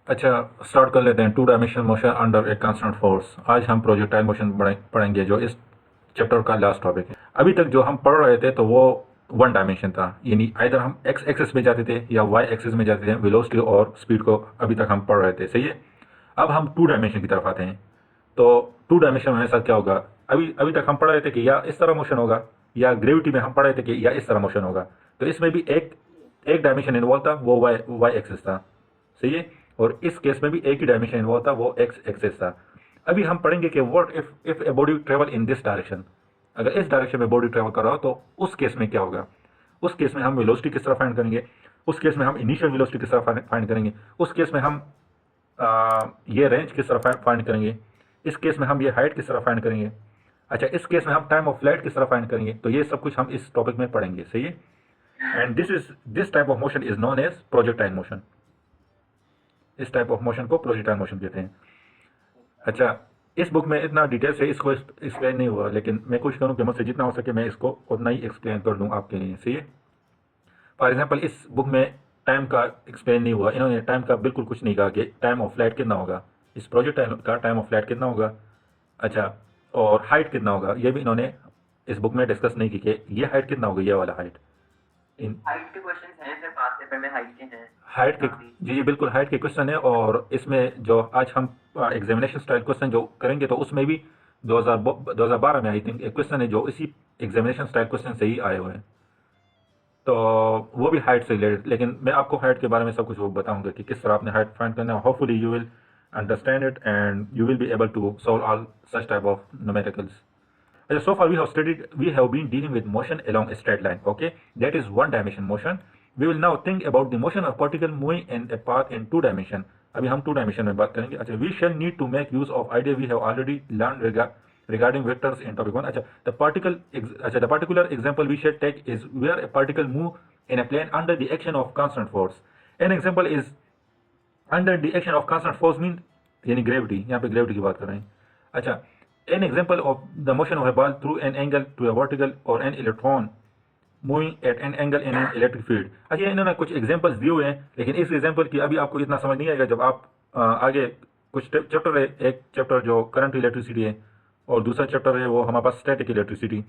अच्छा, स्टार्ट कर लेते हैं। Two dimensional motion under a constant force. आज हम प्रोजेक्टाइल मोशन पढ़ेंगे, जो इस चैप्टर का लास्ट टॉपिक है। अभी तक जो हम पढ़ रहे थे तो वो वन डायमेंशन था, यानी आइदर हम एक्स एक्सिस में जाते थे या वाई एक्सिस में जाते थे, वेलोसिटी और स्पीड को अभी तक हम पढ़ रहे थे, सही है। अब हम टू डायमेंशन की तरफ आते हैं। तो टू डायमेंशन में हमारे साथ क्या होगा? अभी अभी तक हम पढ़ रहे थे कि या इस तरह मोशन होगा, या ग्रेविटी में हम पढ़ रहे थे कि या इस तरह मोशन होगा। तो इसमें भी एक एक डायमेंशन इन्वॉल्व था, वो वाई वाई एक्सिस था, सही है। और इस केस में भी एक ही डायमेंशन इन्वॉल्व था, वो एक्स एक्सिस था। अभी हम पढ़ेंगे कि what if a body travel in this direction. अगर इस डायरेक्शन में बॉडी ट्रेवल कर रहा हो तो उस केस में क्या होगा? उस केस में हम वेलोसिटी किस तरह फाइंड करेंगे? उस केस में हम इनिशियल वेलोसिटी किस तरह फाइंड करेंगे? उस केस में हम ये रेंज किस तरह फाइंड करेंगे? इस केस में हम ये हाइट किस तरह फाइंड करेंगे? अच्छा, इस केस में हम टाइम ऑफ फ्लाइट किस तरह फाइंड करेंगे? तो ये सब कुछ हम इस टॉपिक में पढ़ेंगे, सही है। And this type of motion is known as projectile motion. इस टाइप ऑफ मोशन को प्रोजेक्टाइल मोशन कहते हैं। अच्छा, इस बुक में इतना डिटेल से इसको एक्सप्लेन नहीं हुआ, लेकिन मैं कोशिश करूँ कि मुझसे जितना हो सके मैं इसको उतना ही एक्सप्लेन कर दूँ आपके लिए, सही है। फॉर एग्जाम्पल, इस बुक में टाइम का एक्सप्लेन नहीं हुआ, इन्होंने टाइम का बिल्कुल कुछ नहीं कहा कि टाइम ऑफ फ्लाइट कितना होगा, इस प्रोजेक्ट का टाइम ऑफ फ्लाइट कितना होगा। अच्छा, और हाइट कितना होगा, ये भी इन्होंने इस बुक में डिस्कस नहीं की कि ये हाइट कितना होगा, ये वाला हाइट। इन हाइट के क्वेश्चन हैं सर, पास पेपर में हाइट के हैं हाइट के, काफी। जी जी बिल्कुल, हाइट के क्वेश्चन है। और इसमें जो आज हम एग्जामिनेशन स्टाइल क्वेश्चन जो करेंगे, तो उसमें भी 2012 में आई थिंक एक क्वेश्चन है जो इसी एग्जामिनेशन स्टाइल क्वेश्चन से ही आए हुए हैं। तो वो भी हाइट से रिलेटेड, लेकिन मैं आपको हाइट के बारे में सब कुछ वो बताऊंगा कि किस तरह आपने हाइट फाइंड करना है। Hopefully you will understand it and you will be able to solve all such type of numericals. So far we have been dealing with motion along a straight line. Okay, that is one dimension motion. We will now think about the motion of particle moving in a path in two dimension. अभी हम to dimension में बात करेंगे। अच्छा, we shall need to make use of idea we have already learned regarding vectors in topic 1. अच्छा, the particular example we shall take is where a particle move in a plane under the action of constant force. An example is under the action of constant force mean, यानी gravity, यहाँ पे gravity की बात कर रहे हैं। अच्छा, an example of the motion of a ball through an angle to a vertical or an electron moving at an angle in an electric field. अच्छा, इन्होंने कुछ एग्जांपल्स दिए हुए हैं, लेकिन इस एग्जांपल की अभी आपको इतना समझ नहीं आएगा। जब आप आगे कुछ चैप्टर है, एक चैप्टर जो करंट इलेक्ट्रिसिटी है और दूसरा चैप्टर है वो हमारे पास स्टैटिक इलेक्ट्रिसिटी,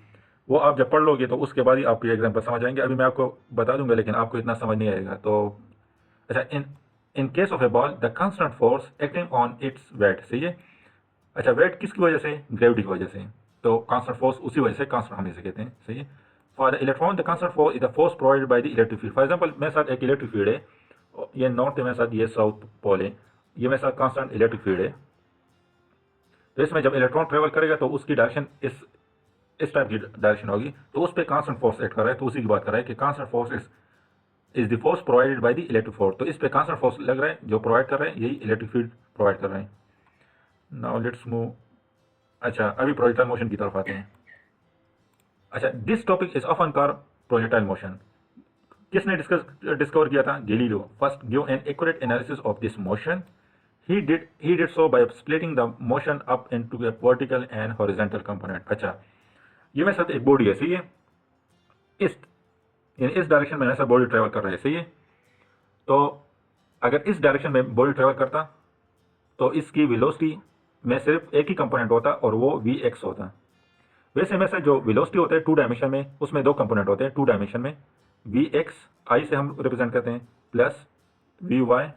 वो आप जब पढ़ लोगे तो उसके बाद ही आपको ये एग्जांपल समझ आएंगे। अभी मैं आपको बता दूंगा, लेकिन आपको इतना समझ नहीं आएगा। तो अच्छा, in case of A ball the constant force acting on its weight, सही है। अच्छा, वेट किसकी वजह से? ग्रेविटी की वजह से। तो कांस्टेंट फोर्स उसी वजह से कांस्टेंट हम इसे कहते हैं, सही है। For the electron the constant force is the force provided by the electric field. For example, मेरे साथ एक इलेक्ट्रिक फील्ड है, ये नॉर्थ है मेरे साथ, ये साउथ पोल है, ये मेरे साथ कांस्टेंट इलेक्ट्रिक फील्ड है। तो इसमें जब इलेक्ट्रॉन ट्रेवल करेगा तो उसकी डायरेक्शन इस टाइप की डायरेक्शन होगी, तो उस पर कांस्टेंट फोर्स एक्ट कर रहा है। तो उसी की बात कर रहा है कि constant force is the force provided by the electric force. तो इस पे कांस्टेंट फोर्स लग रहा है, जो प्रोवाइड कर रहे हैं यही इलेक्ट्रिक फील्ड प्रोवाइड कर रहे हैं। Now let's move. अच्छा, अभी प्रोजेक्टाइल मोशन की तरफ आते हैं। अच्छा, this topic is often called projectile motion. किसने डिस्कवर किया था? Galileo first give an accurate analysis of this motion. He did so by splitting the motion up into A vertical and horizontal component. अच्छा, ये मेरे साथ एक body है, सही है। इस इस डायरेक्शन में ऐसा बॉडी ट्रेवल कर रहा है, सही है। तो अगर इस डायरेक्शन में बॉडी ट्रेवल करता तो इसकी वेलोसिटी में सिर्फ एक ही कंपोनेंट होता और वो वी एक्स होता। वैसे में से जो वेलोसिटी होता है टू डायमेंशन में, उसमें दो कंपोनेंट होते हैं टू डायमेंशन में। वी एक्स आई से हम रिप्रेजेंट करते हैं, प्लस वी वाई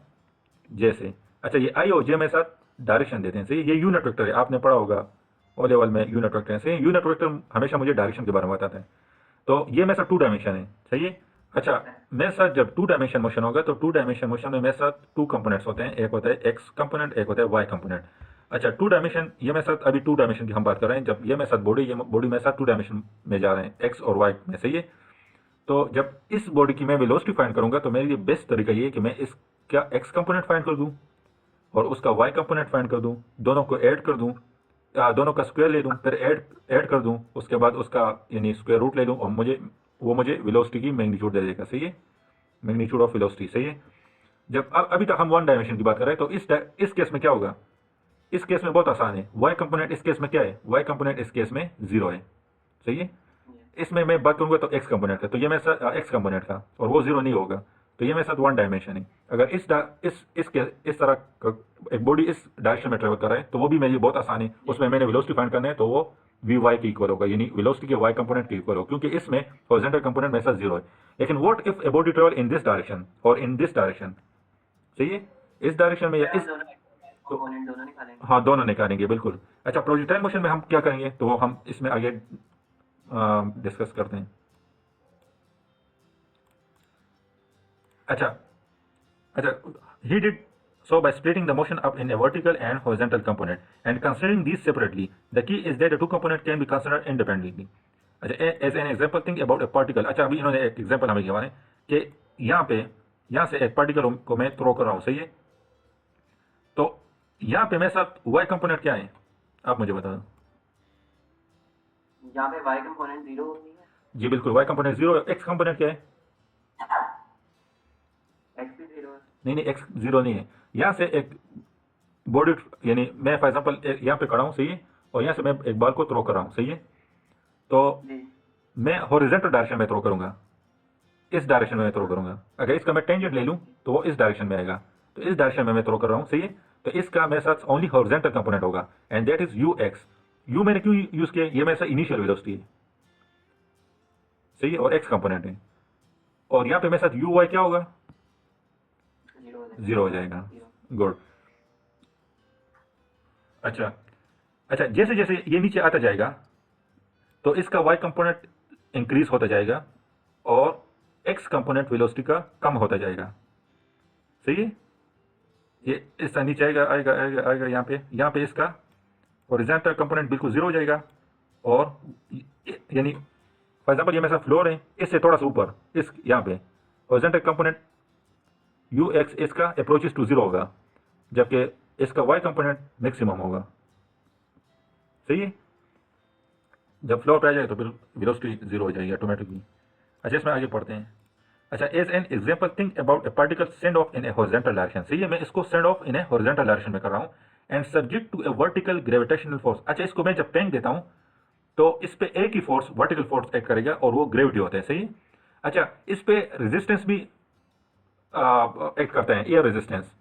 जे से। अच्छा, ये आई और जे में साथ डायरेक्शन देते हैं, सही। ये यूनिट वेक्टर है, आपने पढ़ा होगा ओ लेवल में यूनिट वेक्टर है, सही। यूनिट वेक्टर हमेशा मुझे डायरेक्शन के बारे में बताता है। तो ये मेरे साथ टू डायमेंशन है, सही है। अच्छा, मेरे साथ जब टू डायमेंशन मोशन होगा तो टू डायमेंशन मोशन में मेरे साथ टू कंपोनेंट्स होते हैं, एक होता है एक्स कंपोनेंट, एक होता है वाई कंपोनेंट। अच्छा, टू डायमेंशन, ये मेरे साथ अभी टू डायमेंशन की हम बात कर रहे हैं। जब ये मेरे साथ बॉडी, ये बॉडी मेरे साथ टू डायमेंशन में जा रहे हैं, एक्स और वाई में, सही है। तो जब इस बॉडी की मैं वेलोसिटी फाइंड करूंगा तो मेरे लिए बेस्ट तरीका ये है कि मैं इसका एक्स कंपोनेंट फाइंड कर दूं और उसका वाई कंपोनेंट फाइंड कर दूं, दोनों को ऐड कर दूं, दोनों का स्क्वायर ले दूं, फिर ऐड कर दूं, उसके बाद उसका यानी स्क्वायर रूट ले दूं और मुझे वेलोसिटी की मैग्नीट्यूड दे देगा, सही है। मैग्नीट्यूड ऑफ वेलोसिटी, सही है। जब अभी तक हम वन डायमेंशन की बात कर रहे हैं, तो इस केस में क्या होगा? इस केस में बहुत आसान है। वाई कंपोनेंट इस केस में क्या है? वाई कंपोनेंट इस केस में जीरो है, सही है। इसमें मैं बात करूंगा तो एक्स कंपोनेंट का, तो ये मेरे साथ एक्स कंपोनेंट का और वो जीरो नहीं होगा। तो ये मेरे साथ वन डायमेंशन है। अगर इस तरह एक बॉडी इस डायरेक्शन में ट्रेवल कर रहा है तो वो भी मेरी बहुत आसान है, उसमें मैंने वेलोसिटी फाइंड करना है तो वो वी वाई के इक्वल होगा, यानी वेलोसिटी के वाई कंपोनेंट के इक्वल होगा, क्योंकि इसमें हॉरिजॉन्टल कंपोनेंट मेरे साथ जीरो है। लेकिन what if a body travel in this direction और इन दिस डायरेक्शन, सही है, इस डायरेक्शन में या इस, कंपोनेंट दोनों निकालेंगे। हाँ दोनों निकालेंगे बिल्कुल। अच्छा, प्रोजेक्टाइल मोशन में हम क्या करेंगे तो वो हम इसमें आगे डिस्कस करते हैं। अच्छा he did so by splitting the motion up in a vertical and horizontal component and considering these separately. The key is that the two components can be considered independently. अच्छा, as an example think about a particle. अच्छा, अभी इन्होंने एक example हमें दिया है कि यहाँ से एक पार्टिकल को मैं थ्रो कर रहा हूँ, सही है, तो यहाँ पे मेरे साथ y कंपोनेंट क्या है आप मुझे बता दो। यहाँ पे y कंपोनेंट 0 होती है। जी बिल्कुल, y कंपोनेंट 0 है। x कंपोनेंट क्या है? x भी 0 है। नहीं, x 0 नहीं है। यहाँ से एक बॉडी, यानी मैं फॉर एग्जांपल यहाँ पे खड़ा हूँ, सही है, और यहाँ से मैं एक बॉल को थ्रो कर रहा हूँ, सही है, तो मैं हॉरिजॉन्टल डायरेक्शन में थ्रो करूंगा, इस डायरेक्शन में मैं थ्रो करूंगा। अगर इसका मैं टेंजेंट ले लूँ तो वो इस डायरेक्शन में आएगा, तो इस डायरेक्शन में मैं थ्रो कर रहा हूँ, सही है, तो इसका मेरे साथ ओनली हॉरिजॉन्टल कंपोनेंट होगा and that is you x. You मैंने क्यों यूज किया? ये मेरे साथ इनिशियल वेलोसिटी है, सही है, और एक्स कंपोनेंट है, और यहाँ पे मेरे साथ यू वाई क्या होगा? 0 हो जाएगा। गुड। अच्छा, जैसे जैसे ये नीचे आता जाएगा तो इसका y कंपोनेंट इंक्रीज होता जाएगा और x कंपोनेंट वेलोसिटी का कम होता जाएगा, सही है। ये इस तरह नीचे आएगा यहाँ पे इसका हॉरिजॉन्टल कंपोनेंट बिल्कुल 0 हो जाएगा, और यानी फॉर एग्जांपल ये मेरे साथ फ्लोर है, इससे थोड़ा सा ऊपर इस यहाँ पे हॉरिजॉन्टल कंपोनेंट यू एक्स इसका अप्रोचेस टू 0 होगा, जबकि इसका y कंपोनेंट मैक्सिमम होगा, सही है। जब फ्लोर पे आ जाएगा तो फिर वेलोसिटी 0 हो जाएगी ऑटोमेटिकली। अच्छा, इसमें आगे पढ़ते हैं। अच्छा, as an example think about a particle send off in a horizontal direction, सही है, मैं इसको send off in a horizontal direction में कर रहा हूँ and subject to a vertical gravitational force. अच्छा, इसको मैं जब फेंक देता हूँ तो इस पे एक ही फोर्स, वर्टिकल फोर्स एक्ट करेगा और वो ग्रेविटी होता है, सही है। अच्छा, इस पे रेजिस्टेंस भी एक्ट करता है, एयर रेजिस्टेंस,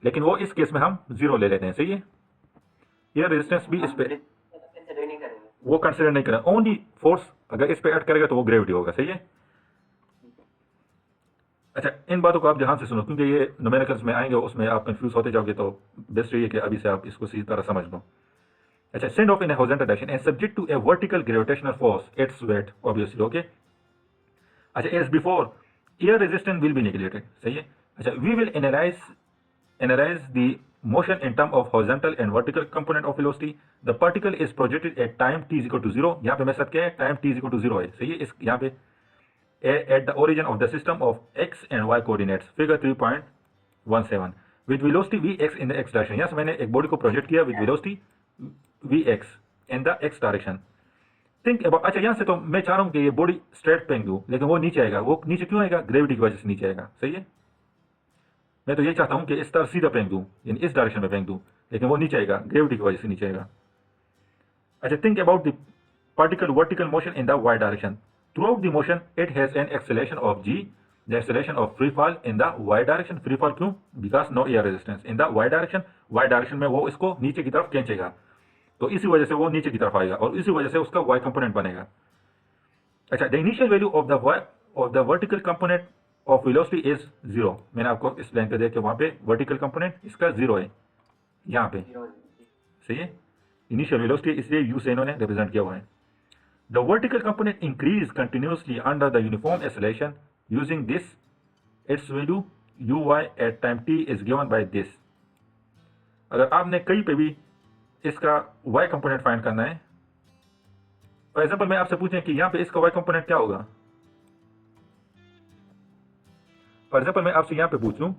लेकिन वो इस केस में हम 0 ले लेते हैं, सही है। एयर रेजिस्टेंस भी इस पे वो कंसिडर नहीं करें, ओनली फोर्स अगर इस पे एक्ट करेगा तो वो ग्रेविटी होगा, सही है। अच्छा, इन बातों को आप ध्यान से सुनो क्योंकि ये न्यूमेरिकल्स में आएंगे, उसमें आप कंफ्यूज होते जाओगे, तो बेस्ट ये कि अभी से आप इसको सीधी तरह समझ लो। अच्छा, send off in a horizontal direction and subject to a vertical gravitational force its weight obviously, okay. अच्छा, as before air resistance will be neglected, सही है। अच्छा, we will analyze the motion in term of horizontal and vertical component of velocity. The particle is projected at time t is equal to 0. यहाँ पे मेरे साथ क्या है? Time t is equal to 0 है, सही है। इस यहाँ पे at the origin of the system of x and y coordinates, figure 3.17 with velocity vx in the x direction. यहाँ से मैंने एक बॉडी को प्रोजेक्ट किया with velocity vx in the x direction. Think about, अच्छा यहाँ से तो मैं चाह रहा हूँ कि ये बॉडी स्ट्रेट फेंक दूँ, लेकिन वो नीचे आएगा। वो नीचे क्यों आएगा? ग्रेविटी की वजह से नीचे आएगा, सही है। मैं तो ये चाहता हूं कि इस तरह सीधा फेंक दूं, यानी इस डायरेक्शन में फेंक दूं, लेकिन वो नीचे आएगा, ग्रेविटी की वजह से नीचे आएगा। अच्छा, think about the particle vertical motion in the y direction. Throughout the motion it has an acceleration of g, the acceleration of free fall in the y direction. Free fall क्यों? Because no air resistance in the y direction. Y direction में वो इसको नीचे की तरफ खींचेगा, तो इसी वजह से वो नीचे की तरफ आएगा और इसी वजह से उसका वाई कंपोनेंट बनेगा। अच्छा, the initial value of the vertical component of velocity is 0। मैंने आपको इस लाइन पे देख के वहां पे वर्टिकल कंपोनेंट इसका 0 है, यहाँ पे, सही है। इनिशियल वेलोसिटी इसलिए यू से इन्होंने रिप्रेजेंट किया हुआ है। The vertical component increase continuously under the uniform acceleration using this, its value u y at time t is given by this. अगर आपने कहीं पे भी इसका y कंपोनेंट फाइंड करना है, फॉर एग्जाम्पल मैं आपसे पूछें कि यहाँ पे इसका y कंपोनेंट क्या होगा, फॉर एग्जाम्पल मैं आपसे यहाँ पे पूछूं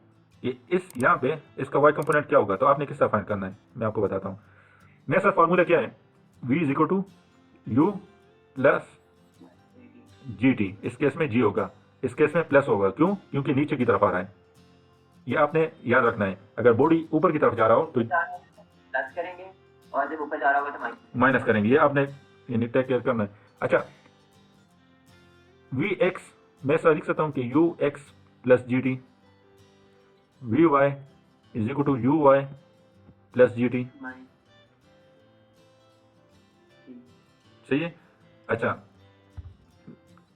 कि इस यहाँ पे इसका y कंपोनेंट क्या होगा, तो आपने किस तरह फाइंड करना है मैं आपको बताता हूँ। मेरे साथ फॉर्मूला क्या है? v is equal to u plus g t. इस केस में g होगा, इस केस में प्लस होगा, क्यों? क्योंकि नीचे की तरफ आ रहा है। ये आपने याद रखना है। अगर बॉडी ऊपर की तरफ जा रहा हो तो प्लस करेंगे और जब ऊपर जा रहा होगा तो माइनस करेंगे, ये आपने यानी टेक केयर करना है। अच्छा, वी एक्स मैं ऐसा लिख सकता हूँ कि u x plus g t, v y is equal to u y plus g t. Minus सही है। अच्छा,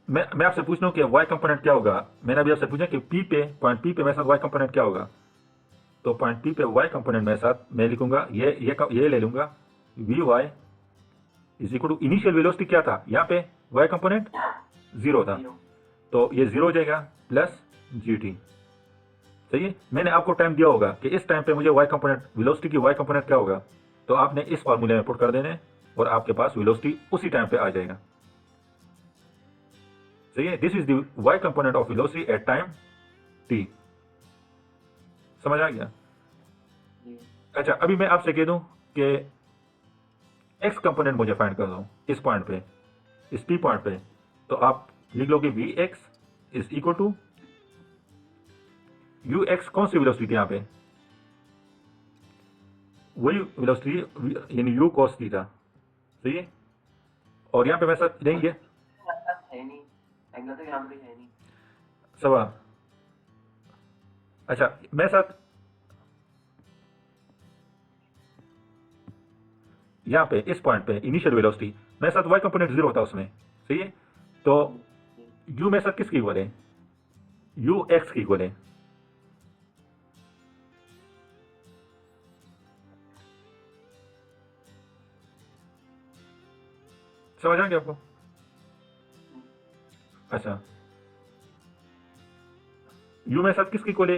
मैं आपसे पूछ रहा हूँ कि वाई कंपोनेंट क्या होगा। मैंने अभी आपसे पूछा कि पी पे, पॉइंट पी पे मेरे साथ वाई कंपोनेंट क्या होगा। तो पॉइंट पी पे वाई कंपोनेंट मेरे साथ मैं लिखूंगा, ये ले लूंगा, v y is equal to initial velocity क्या था यहाँ पे, वाई कंपोनेंट 0 था, 0 तो ये 0 हो जाएगा प्लस जी टी। सही है। मैंने आपको टाइम दिया होगा कि इस टाइम पे मुझे वाई कंपोनेंट, वेलोसिटी की वाई कंपोनेंट क्या होगा, तो आपने इस फार्मूले में पुट कर देने और आपके पास वेलोसिटी उसी टाइम पे आ जाएगा। सही है। This is the Y component of velocity at time t. समझ आ गया। जी अच्छा, अभी मैं आपसे कह दूं कि एक्स कंपोनेंट मुझे फाइंड कर दो इस पॉइंट पे, इस पी पॉइंट पे, तो आप लिख लोगे v x is equal to u x. कौन सी वेलोसिटी थी यहाँ पे, वही वेलोसिटी यानी यू कॉस थीटा। सही है। और यहाँ पे मैं सर नहीं, ये है नहीं, एंगल तो यहाँ पे है नहीं। सवा। अच्छा, मैं साथ यहाँ पे इस पॉइंट पे इनिशियल वेलोसिटी मेरे साथ वाई कंपोनेंट 0 होता उसमें। सही है। तो यू मेरे साथ किसकी इक्वल है, यू एक्स की इक्वल है। समझ आ गया आपको। अच्छा, यू मेरे साथ किसकी इक्वल है,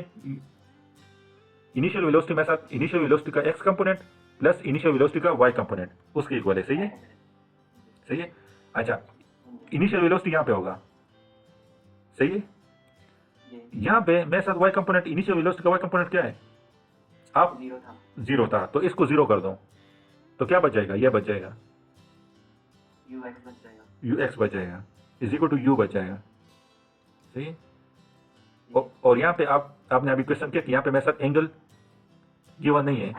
इनिशियल वेलोसिटी मेरे साथ, इनिशियल वेलोसिटी का x component plus initial velocity का वाई कंपोनेंट उसकी इक्वल है। सही है। सही है। अच्छा, इनिशियल वेलोसिटी यहाँ पे होगा। सही है। जी यहाँ पे मेरे साथ वाई कंपोनेंट, इनिशियल वेलोसिटी का वाई कंपोनेंट क्या है, आप 0 था, 0 था, तो इसको 0 कर दो, तो क्या बच जाएगा, ये बच जाएगा, यू एक्स बच जाएगा। यू एक्स बच जाएगा इज इक्वल टू यू बच जाएगा। सही है। जी और यहाँ पे आपने अभी क्वेश्चन किया कि यहाँ पे मेरे साथ एंगल गिवन नहीं है,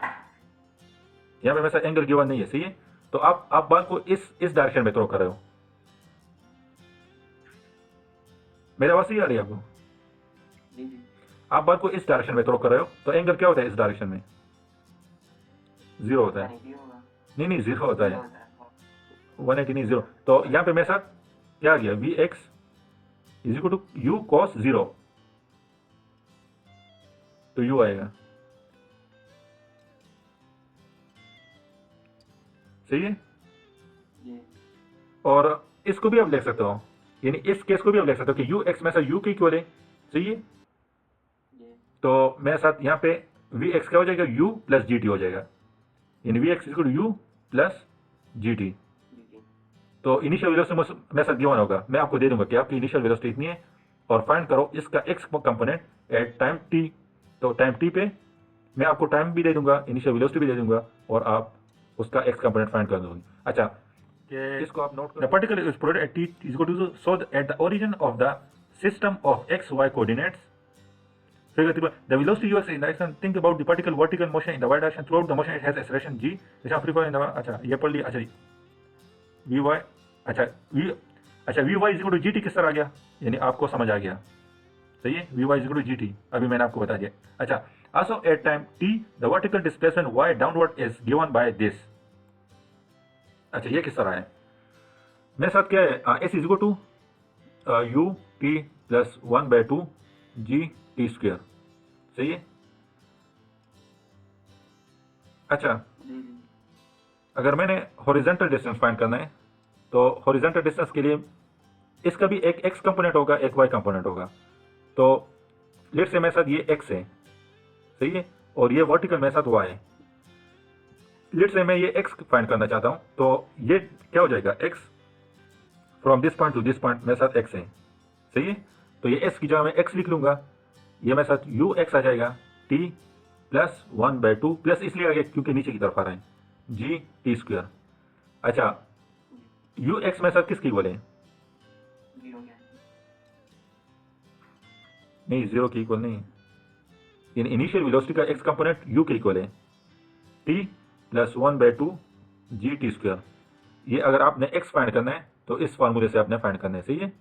यहाँ पे मेरे साथ एंगल गिवन नहीं है। सही है। तो आप बाल को इस डायरेक्शन में थ्रो कर रहे हो। मेरी आवाज सही आ रही है आपको। जी जी आप बाल को इस डायरेक्शन में थ्रो कर रहे हो, तो एंगल क्या होता है इस डायरेक्शन में, 0 होता है। नहीं होगा, नहीं नहीं, 0 होता 0 है, होता है। 180 नहीं 0। तो यहाँ पे मेरे साथ क्या आ गया, v x is equal to u cos 0, तो यू आएगा। सही है। जी और इसको भी आप लिख सकते हो, यानी इस केस को भी आप लिख सकते हो कि यू एक्स में से यू की इक्वल है। सही है। जी तो मेरे साथ यहाँ पे वी एक्स क्या हो जाएगा, यू प्लस जी टी हो जाएगा, यानी v x equal to u plus g t. जी जी तो इनिशियल वेलोसिटी मेरे साथ गिवन होगा, मैं आपको दे दूंगा कि आपकी इनिशियल वेलोसिटी इतनी है और फाइंड करो इसका x component eight time T. तो टाइम टी पे मैं आपको टाइम भी दे दूंगा, इनिशियल वेलोसिटी भी दे दूंगा, और आप उसका एक्स कंपोनेंट फाइंड कर दोगे। अच्छा, इसको आप नोट करो। The particle is product at t is equal to, so at the origin of the system of x y coordinates, figure the velocity ux in direction, think about the particle vertical motion in the y direction, throughout the motion it has acceleration g, which are free fall in the, अच्छा ये पढ़ लिया। अच्छा v y, अच्छा v y is equal to g t किस तरह आ गया, यानी आपको समझ आ गया। सही है। V y is equal to g t अभी मैंने आपको बता दिया। अच्छा, also at time t the vertical displacement y downward is given by this। अच्छा, ये किस तरह है, मेरे साथ क्या है, s is equal to u t plus 1/2 g t square. सही है। अच्छा, जी जी अगर मैंने हॉरिजॉन्टल डिस्टेंस फाइंड करना है, तो हॉरिजॉन्टल डिस्टेंस के लिए इसका भी एक एक्स कंपोनेंट होगा, एक वाई कंपोनेंट होगा। तो लेट से मेरे साथ ये एक्स है। सही है। और ये वर्टिकल मेरे साथ वाई है। लेट से मैं ये एक्स फाइंड करना चाहता हूँ, तो ये क्या हो जाएगा, x from this point two this point मेरे साथ एक्स है। सही है। तो ये एक्स की जगह मैं एक्स लिख लूंगा, ये मेरे साथ यू एक्स आ जाएगा टी प्लस 1/2, प्लस इसलिए आ गया क्योंकि नीचे की तरफ आ रहा है, जी टी स्क्वायर। अच्छा, यू एक्स मेरे साथ किसकी इक्वल है, 0 क्या है? नहीं 0 की इक्वल नहीं है, यानी इनिशियल वेलोसिटी का एक्स कंपोनेंट यू के इक्वल है, T plus 1/2 g t square. ये अगर आपने एक्स फाइंड करना है तो इस फार्मूले से आपने फाइंड करना है। सही है।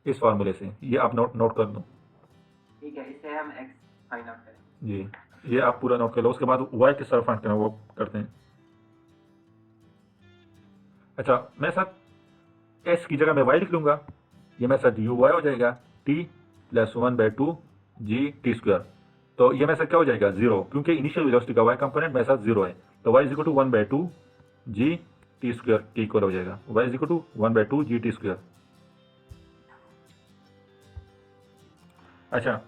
इस फार्मूले से। ये आप नोट कर दो ठीक है, इससे हम x फाइंड आउट करें। जी, ये आप पूरा नोट कर लो। उसके बाद y किस तरह फाइंड करना है वो करते हैं। अच्छा, मेरे साथ s की जगह मैं y लिख लूँगा, ये मेरे साथ u y हो जाएगा t plus 1/2 g t square. तो ये मेरे साथ क्या हो जाएगा 0, क्योंकि इनिशियल वेलोसिटी का y कंपोनेंट मेरे साथ 0 है। तो y is equal to 1/2 g t square के इक्वल हो जाएगा। y is equal to 1/2 g t square. अच्छा,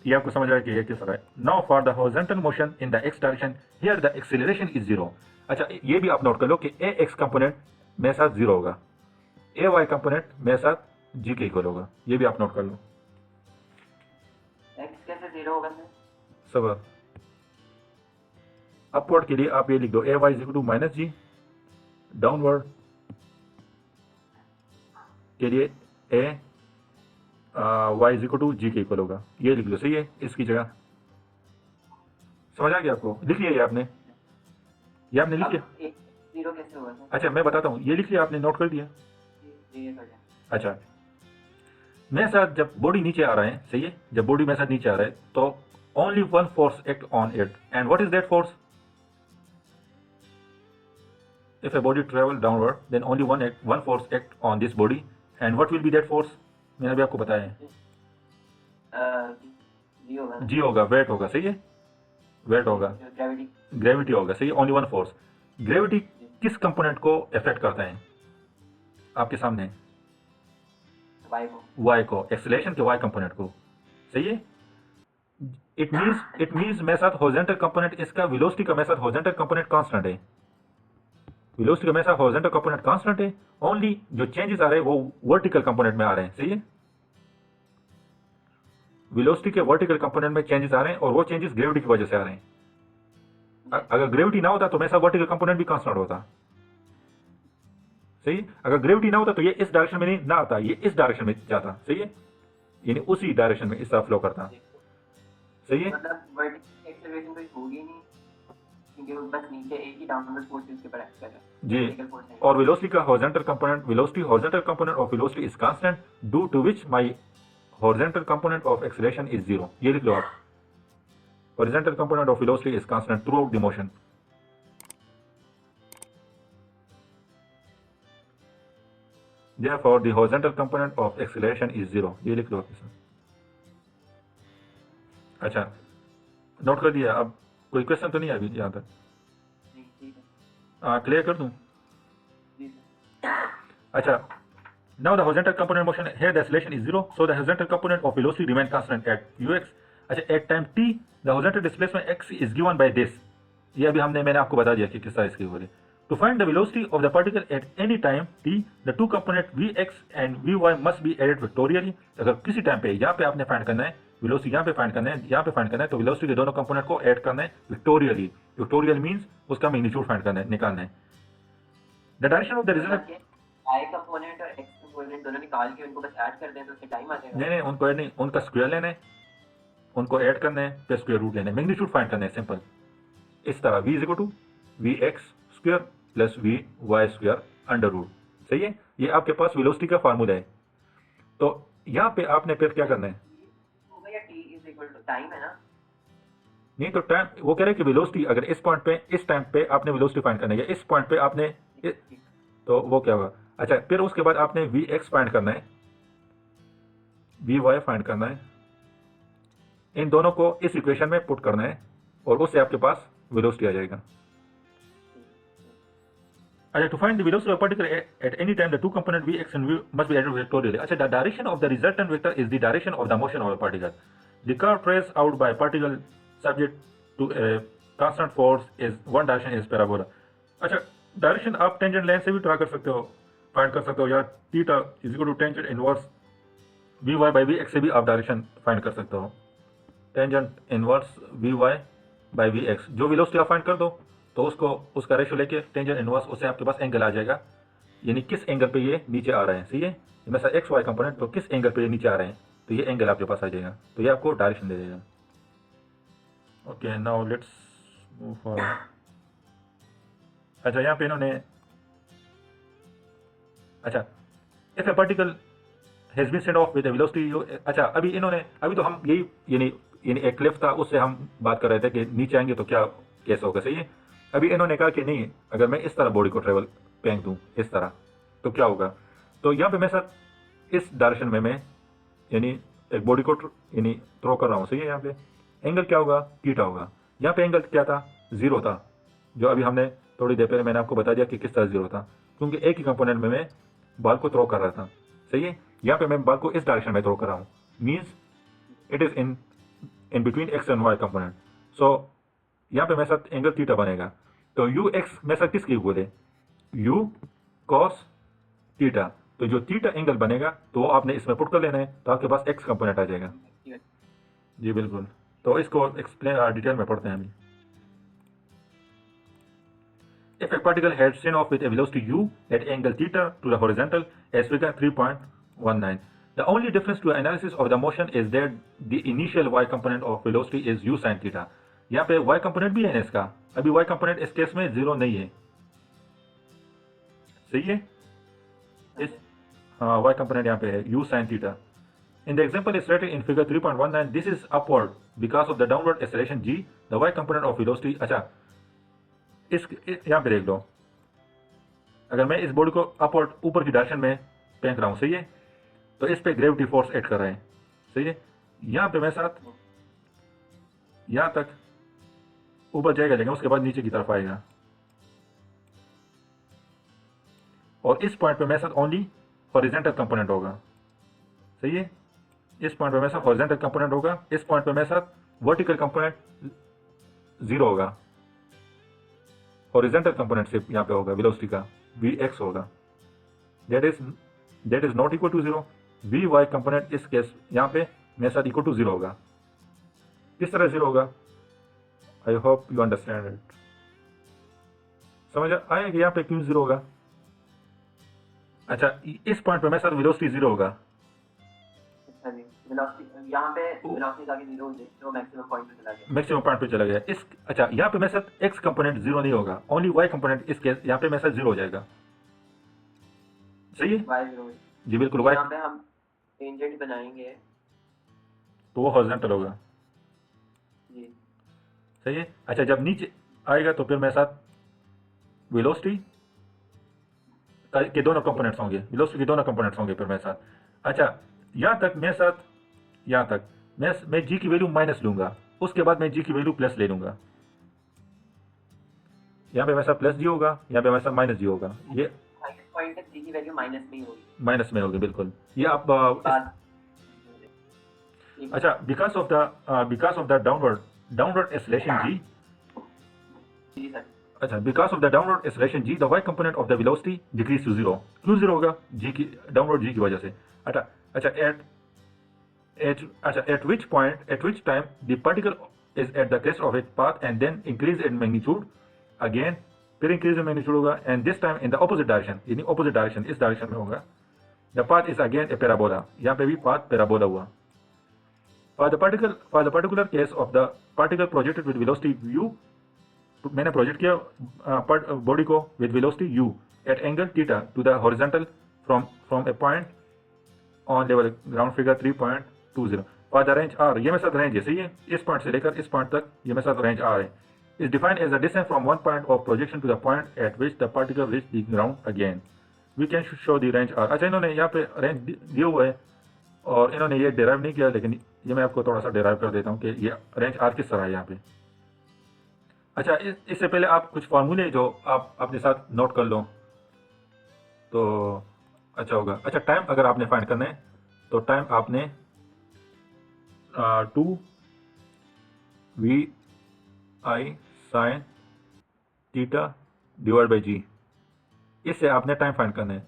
ये आपको समझ आया कि ये किस तरह है। Now for the horizontal motion in the x direction, here the acceleration is 0। अच्छा, ये भी आप नोट कर लो कि ए एक्स कंपोनेंट मेरे साथ 0 होगा, ए वाई कंपोनेंट मेरे साथ g के इक्वल होगा। ये भी आप नोट कर लो। x कैसे 0 होगा सर? सब अपवर्ड के लिए आप ये लिख दो a y is equal to minus g, downward के लिए a y is equal to g के इक्वल होगा। ये लिख लो, सही है इसकी जगह। समझ आ गया आपको? लिख लिया ये आपने लिख लिया। अब एक 0 कैसे होगा सर? अच्छा, मैं बताता हूँ, ये लिख लिया आपने, नोट कर दिया। ये कर जाए। अच्छा, मेरे साथ जब बॉडी नीचे आ रहा है, सही है, जब बॉडी मेरे साथ नीचे आ रहा है तो only one force act on it, and what is that force? If a body travel downward, then only one force act on this body, and what will be that force? मैंने अभी आपको बताया है, जी होगा ना? जी होगा, वेट होगा, सही है, वेट होगा, ग्रेविटी। ग्रेविटी होगा, सही है, ओनली वन फोर्स। ग्रेविटी किस कंपोनेंट को इफेक्ट करता है? आपके सामने y को। y को, एक्सेलरेशन के y कंपोनेंट को, सही है। इट मींस मेरे साथ हॉरिजॉन्टल कंपोनेंट, इसका वेलोसिटी का मेरे साथ हॉरिजॉन्टल कंपोनेंट कांस्टेंट है, वेलोसिटी का मेरे साथ हॉरिजॉन्टल कंपोनेंट कांस्टेंट है। ओनली जो चेंजेस आ रहे हैं वो वर्टिकल कंपोनेंट में आ रहे हैं, सही है। वेलोसिटी के वर्टिकल कंपोनेंट में चेंजेस आ रहे हैं, और वो चेंजेस ग्रेविटी की वजह से आ रहे हैं। अगर ग्रेविटी ना होता तो मेरे साथ वर्टिकल कंपोनेंट भी कांस्टेंट होता, सही। अगर ग्रेविटी ना होता तो ये इस डायरेक्शन में नहीं ना आता, ये इस डायरेक्शन में जाता, सही है, यानी उसी डायरेक्शन में इस तरह फ्लो करता, सही है। मतलब वर्टिकल एक्सेलरेशन कोई होगी नहीं, क्योंकि वो बस नीचे एक ही डाउनवर्ड फोर्स उसके ऊपर एक्ट कर रहा है। जी, वर्टिकल फोर्स है। और वेलोसिटी का horizontal component, horizontal component of velocity is constant, due to which my horizontal component of acceleration is 0। ये लिख लो आप, horizontal component of velocity is constant throughout the motion. Therefore, the horizontal component of acceleration is 0। ये लिख लो आप इसमें। अच्छा, नोट कर दिया। अब कोई क्वेश्चन तो नहीं है अभी यहाँ तक? नहीं, ठीक है। क्लियर कर दूं? जी सर। अच्छा, now the horizontal component motion, here the acceleration is 0, so the horizontal component of velocity remain constant at ux। अच्छा, at time t the horizontal displacement x is given by this। ये अभी मैंने आपको बता दिया कि किस तरह इसकी बोले। To find the velocity of the particle at any time t, the two component vx and vy must be added vectorially। अगर किसी टाइम पे यहाँ पे आपने फाइंड करना है वेलोसिटी, यहाँ पे फाइंड करना है, यहाँ पे फाइंड करना है, तो वेलोसिटी के दोनों कंपोनेंट को ऐड करना है विक्टोरियली। विक्टोरियल मींस उसका मैग्नीट्यूड फाइंड करना है, निकालना है। The direction of the result, y component और x कंपोनेंट दोनों निकाल के उनको बस ऐड कर दें तो उससे टाइम आ जाएगा। नहीं, उनको ऐड नहीं, उनका स्क्वायर लेना है, उनको ऐड करना है, फिर स्क्वायर रूट लेना है, मैग्नीट्यूड फाइंड करना है, सिंपल। इस तरह v is equal to v x square plus v y square under root, सही है। ये आपके पास वेलोसिटी का फार्मूला है। तो यहाँ पे आपने फिर क्या करना है? होगा या t is equal to time है ना? नहीं, तो टाइम वो कह रहे हैं कि वेलोसिटी अगर इस पॉइंट पे, इस टाइम पे आपने वेलोसिटी फाइंड करना है, या इस पॉइंट पे आपने तो वो क्या होगा? अच्छा, फिर उसके बाद आपने वी एक्स फाइंड करना है, वी वाई फाइंड करना है, इन दोनों को इस इक्वेशन में पुट करना है, और उससे आपके पास वेलोसिटी आ जाएगा। अच्छा, to find the velocity of a particle at any time, the two component vx and v must be added vectorially। अच्छा, the direction of the resultant vector is the direction of the motion of a particle। The curve traced out by particle subject to a constant force is one direction is parabola। अच्छा, direction आप tangent line से भी ट्रा कर सकते हो, find कर सकते हो, या theta is equal to tangent inverse v y by v x से भी आप डायरेक्शन फाइंड कर सकते हो। Tangent inverse v y by v x, जो वेलोसिटी आप फाइंड कर दो तो उसका रेशियो लेके टेंजेंट इनवर्स, उससे आपके पास एंगल आ जाएगा, यानी किस एंगल पे ये नीचे आ रहे हैं, सही है। ये मेरा एक्स वाई कंपोनेंट, तो किस एंगल पे ये नीचे आ रहे हैं, तो ये एंगल आपके पास आ जाएगा, तो ये आपको डायरेक्शन दे देगा। Okay, now let's move forward. अच्छा, यहाँ पे इन्होंने, अच्छा, if a particle has been send off with velocity u. अच्छा अभी इन्होंने, अभी तो हम यही यानी यानी एक क्लिफ था उससे हम बात कर रहे थे कि नीचे आएंगे तो क्या कैसा होगा, सही है। अभी इन्होंने कहा कि नहीं, अगर मैं इस तरह बॉडी को ट्रेवल फेंक दूँ इस तरह तो क्या होगा। तो यहाँ पे मैं साथ इस डायरेक्शन में मैं यानी एक बॉडी को यानी थ्रो कर रहा हूँ, सही है। यहाँ पे एंगल क्या होगा, थीटा होगा। यहाँ पे एंगल क्या था, जीरो था, जो अभी हमने थोड़ी देर पहले मैंने आपको बता दिया कि किस तरह जीरो था, क्योंकि एक ही कंपोनेंट में मैं बॉल को थ्रो कर रहा था, सही है। यहाँ पे मैं बॉल को इस डायरेक्शन में थ्रो कर रहा हूँ, means it is in between x and y component. So यहाँ पे मेरे साथ एंगल थीटा बनेगा। तो यू एक्स मेरे साथ किसकी इक्वल है, यू कॉस थीटा। तो जो थीटा एंगल बनेगा तो वो आपने इसमें पुट कर लेना है, तो आपके पास एक्स कंपोनेंट आ जाएगा। जी बिल्कुल, तो इसको एक्सप्लेन डिटेल में पढ़ते हैं अभी। If a particle had spin off with a velocity u at angle theta to the horizontal as figure 3.19, the only difference to analysis of the motion is that the initial y component of velocity is u sin theta। यहाँ पे y component भी है ना इसका, अभी y component इस case में zero नहीं है, सही है। इस हाँ y component यहाँ पे है u sin theta। In the example is stated in figure 3.19, this is upward because of the downward acceleration g, the y component of velocity। अच्छा इस यहाँ पे देख लो, अगर मैं इस बॉडी को अपवर्ड ऊपर की डायरेक्शन में फेंक रहा हूँ, सही है, तो इस पे ग्रेविटी फोर्स ऐड कर रहे हैं, सही है। यहाँ पे मेरे साथ यहाँ तक ऊपर जाएगा, लेकिन उसके बाद नीचे की तरफ आएगा, और इस पॉइंट पे मेरे साथ ओनली हॉरिजॉन्टल कंपोनेंट होगा, सही है। इस पॉइंट पे मेरे साथ हॉरिजॉन्टल कंपोनेंट होगा, इस पॉइंट पे मेरे साथ वर्टिकल कंपोनेंट जीरो होगा, हॉरिजॉन्टल कंपोनेंट सिर्फ यहाँ पे होगा वेलोसिटी का वी एक्स होगा, that is not equal to zero. V y component इस केस यहाँ पे मेरे साथ इक्वल टू जीरो होगा। किस तरह जीरो होगा, I hope you understand it. समझ आया कि यहाँ पे क्यों जीरो होगा। अच्छा इस पॉइंट पे मेरे साथ वेलोसिटी जीरो होगा, अच्छा जी, वेलोसिटी यहाँ पे वेलोसिटी जाके जीरो हो जाए तो मैक्सिमम पॉइंट पे चला गया, मैक्सिमम पॉइंट पे चला गया। इस अच्छा यहाँ पे मेरे साथ एक्स कंपोनेंट जीरो नहीं होगा, ओनली वाई कंपोनेंट इस केस यहाँ पे मेरे साथ जीरो हो जाएगा, सही है। वाई जीरो जी बिल्कुल, वाई यहाँ पे हम टेंजेंट बनाएंगे तो वो हॉरिजॉन्टल होगा, जी, सही है। अच्छा जब नीचे आएगा तो फिर मेरे साथ वेलोसिटी के दोनों कंपोनेंट्स होंगे, वेलोसिटी के दोनों कंपोनेंट्स होंगे फिर मेरे साथ। अच्छा यहाँ तक मेरे साथ, यहाँ तक मैं जी की वैल्यू माइनस लूंगा, उसके बाद मैं जी की वैल्यू प्लस ले लूंगा। यहाँ पे मेरे साथ प्लस जी होगा, यहाँ पे मेरे साथ माइनस जी होगा, ये पॉइंट तक जी की वैल्यू माइनस में ही होगी, माइनस में होगी बिल्कुल। ये आप अच्छा because of the downward acceleration G, जी सर, अच्छा because of the downward acceleration G the Y component of the velocity decreases to zero. क्यों जीरो होगा, जी की डाउनवर्ड जी की वजह से। अच्छा at which time the particle is at the crest of its path and then increase in magnitude again, फिर increase in magnitude होगा, and this time in the opposite direction, यानी opposite direction इस direction में होगा। the path is again a parabola, यहाँ पे भी path parabola हुआ। for the particular case of the particle projected with velocity u, मैंने प्रोजेक्ट किया बॉडी को with velocity u at angle theta to the horizontal from a point on level ground figure 3.20 for the range r, ये मेरे साथ range है, सही है। इस पॉइंट से लेकर इस पॉइंट तक ये मेरे साथ रेंज r है, is defined as the distance from one point of projection to the point at which the particle reach the ground again, we can show the range r। अच्छा इन्होंने यहाँ पे रेंज दिया हुआ है और इन्होंने ये डिराइव नहीं किया, लेकिन ये मैं आपको थोड़ा सा डिराइव कर देता हूँ कि ये रेंज r किस तरह है यहाँ पे। अच्छा इससे पहले आप कुछ फार्मूले जो आप अपने साथ नोट कर लो तो अच्छा होगा। अच्छा टाइम अगर आपने फाइंड करना है तो टाइम आपने 2 v i sine theta divide by g, इससे आपने टाइम फाइंड करना है।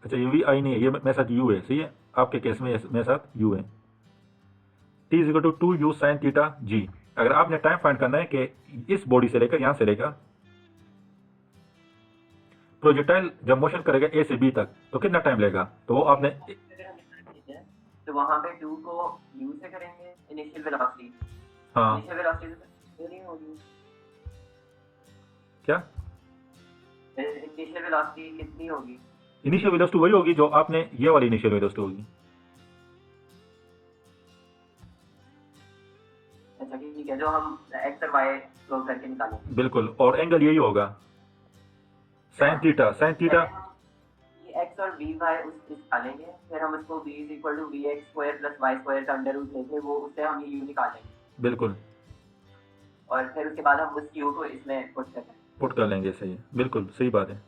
अच्छा ये वी आई नहीं है, ये मेरे साथ यू है, सही है। आपके केस में मेरे साथ यू है। T is equal to 2 u sine theta g. अगर आपने टाइम फाइंड करना है कि इस बॉडी से लेकर यहाँ से लेकर प्रोजेक्टाइल जब मोशन करेगा ए से बी तक तो कितना टाइम लेगा, तो वो आपने तो वहाँ पे 2 को u से करेंगे इनिशियल वेलोसिटी, हाँ इनिशियल वेलोसिटी तो नहीं होगी, क्या इनिशियल वेलोसिटी कितनी होगी, इनिशियल वेलोसिटी वही होगी जो आपने ये वाली इनिशियल वेलोसिटी होगी। अच्छा ठीक है, जो हम एक्स और वाई प्लॉट करके निकालेंगे। बिल्कुल, और एंगल यही होगा साइन थीटा। साइन थीटा पहले हम ये एक्स और वी वाई उस निकालेंगे, फिर हम उसको v is equal to v x square plus y square का अंडर रूट लेके वो उससे हम ये u निकालेंगे, बिल्कुल और फिर उसके बाद हम उस u को इसमें पुट करते हैं। पुट कर लेंगे। सही है, बिल्कुल सही बात है।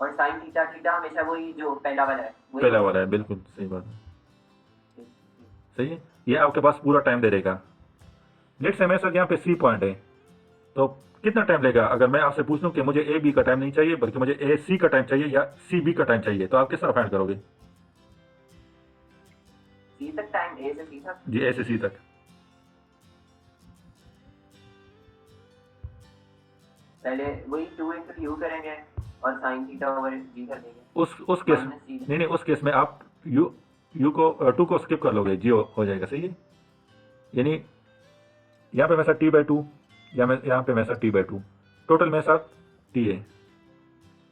और साइन थीटा थीटा हमेशा वही जो पहला वाला है वही पहला वाला है, बिल्कुल सही बात है। सही है, ये आपके पास पूरा टाइम दे देगा। लेट्स से मेरे साथ यहाँ पे सी पॉइंट है, तो कितना टाइम लेगा? अगर मैं आपसे पूछ लूं कि मुझे ए बी का टाइम नहीं चाहिए बल्कि मुझे ए सी का टाइम चाहिए या सी बी का टाइम चाहिए, तो आप किस तरह फाइंड करोगे? सी तक टाइम, ए से सी तक। जी, ए से सी तक। पहले वही 2 इंटू यू करेंगे और साइन थीटा ओवर जी कर देंगे। उस केस माइनस सी। नहीं, उस केस में आप यू को टू को स्किप कर लोगे, जी हो जाएगा। सही है, यानी यहाँ पे मेरे साथ टी बाई टू, या मैं यहाँ पे मेरे साथ टी बाई टू, टोटल मेरे साथ टी है।